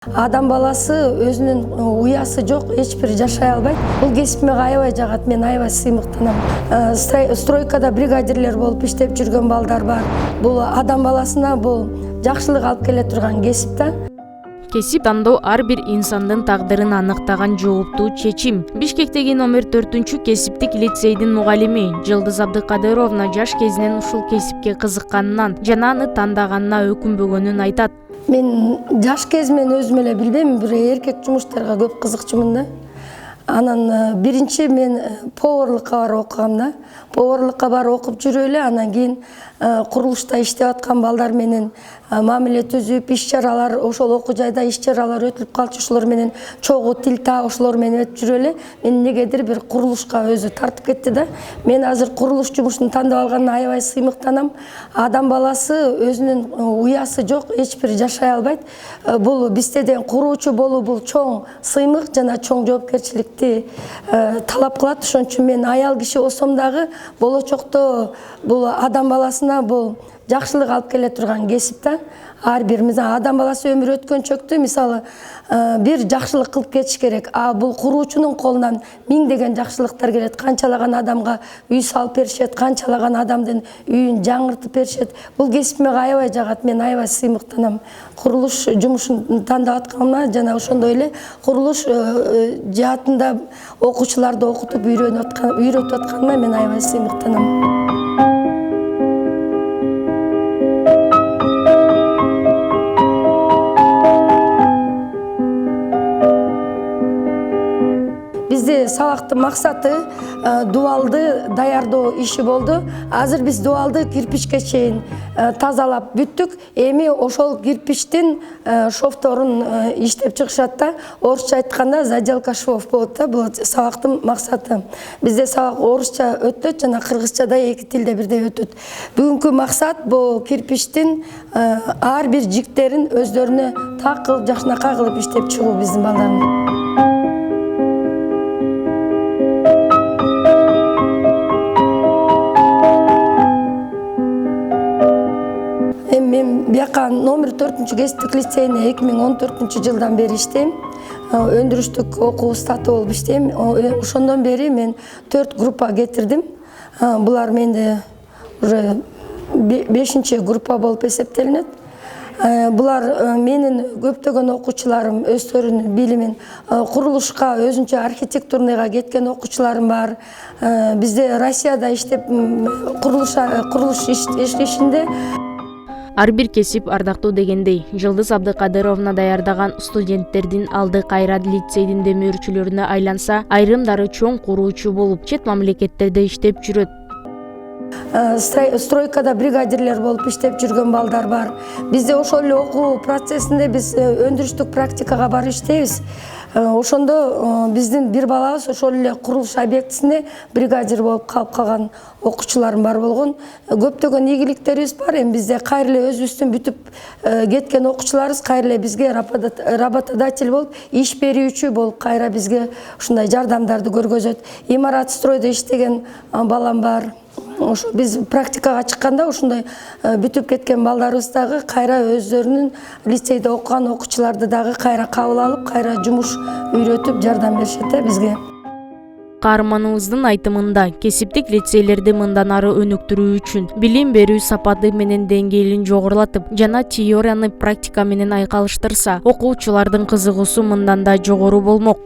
Адам баласы өзүнүн уясы жок, эч бир жашай албайт. Бул кесипиме аябай жагат, мен аябай сыймыктанам. Стройкада бригадирлер болуп иштеп жүргөн балдар бар. Бул адам баласына бул жакшылык алып келе турган кесип да. Кесип тандоо ар бир инсандын тагдырын аныктаган жооптуу чечим. Бишкектеги номер 4 кесиптик лицейдин мугалими Жылдыз Абдыкадыровна жаш кезинен ушул кесипке кызыкканынан жана аны тандаганына өкүнбөгөнүн айтат. Мен жаш кезимден өзүм эле билбейм, бир эркек жумуштарга көп кызыкчумун да. Анан биринчи мен поварлыкка барып окугам да. Поварлыкка барып окуп жүрүп эле анан кийин курулушта иштеп аткан балдар менен мамиле түзүп, иш-чаралар, ошол окуу жайда иш-чаралар өтүлүп калчу, ошолор менен чогуу тил таап, ошолор менен өтүп жүрүп эле мен негедир бир курулушка өзү тартып кетти да. Мен азыр курулуш жумушун тандап алганына аябай сыймыктанам. Адам баласы өзүнүн уясы жок, эч бир жашай албайт. Бул бизде деген куруучу болуу бул чоң сыймык жана чоң жоопкерчиликти талап кылат. Ошон үчүн мен аял киши болсом дагы болочокто бул адам баласына бул жакшылык алып келе турган кесип да. Ар бир адам баласы өмүр өткөнчөктү мисалы бир жакшылык кылып кетиш керек. Бул куруучунун колунан миңдеген жакшылыктар келет. Канчалаган адамга үй салып беришет, канчалаган адамдын үйүн жаңыртып беришет. Бул кесипиме аябай жагат, мен аябай сыймыктанам. Курулуш жумушун тандап атканыма жана ошондой эле курулуш жаатында окуучуларды окутуп үйрөтүп атканыма мен аябай сыймыктанам. Бизде сабактын максаты дубалды даярдоо иши болду. Азыр биз дубалды кирпичке чейин тазалап бүттүк. Эми ошол кирпичтин шовторун иштеп чыгышат да. Орусча айтканда заделка швов болот да. Бул сабактын максаты. Бизде сабак орусча өтөт жана кыргызча да эки тилде бирдей өтөт. Бүгүнкү максат бул кирпичтин ар бир жиктерин өздөрүнө так кылып, жакшынакай кылып иштеп чыгуу биздин балдардын. Мен бияка номер 4 кесиптик лицейине 2014 жылдан бери иштейм. Өндүрүштүк окуу устаты болуп иштейм. Ошондон бери мен 4 группа кетирдим. Булар менде уже 5 группа болуп эсептелинет. Булар менин көптөгөн окуучуларым өздөрүнүн билимин курулушка, өзүнчө архитектурныйга кеткен окуучуларым бар. Бизде Россияда иштеп курулуш ишинде Ар бир кесип ардактуу дегендей, Жылдыз Абдыкадыровна даярдаган студенттердин алды кайра лицейдин демөөрчүлөрүнө айланса, айрымдары чоң куруучу болуп, чет мамлекеттерде иштеп жүрөт. Стройкада бригадирлер болуп иштеп жүргөн балдар бар. Бизде ошол эле окуу процессинде биз өндүрүштүк практикага барып иштейбиз. Ошондо биздин бир балабыз ошол эле курулуш объектисинде бригадир болуп калып калган окуучуларым бар болгон. Көптөгөн ийгиликтерибиз бар. Эми бизде кайра эле өзүбүздүн бүтүп кеткен окуучуларыбыз кайра эле бизге работодатель болуп, иш берүүчү болуп кайра бизге ушундай жардамдарды көргөзөт. Имарат стройдо иштеген балам бар. Биз практикага чыкканда ушундай бүтүп кеткен балдарыбыз дагы кайра өздөрүнүн лицейде окуган окуучуларды дагы кайра кабыл алып, кайра жумуш үйрөтүп жардам беришет бизге. Каарманыбыздын айтымында, кесиптик лицейлерди мындан ары өнүктүрүү үчүн билим берүү сапаты менен деңгээлин жогорулатып, жана теорияны практика менен айкалыштырса, окуучулардын кызыгуусу мындан да жогору болмок.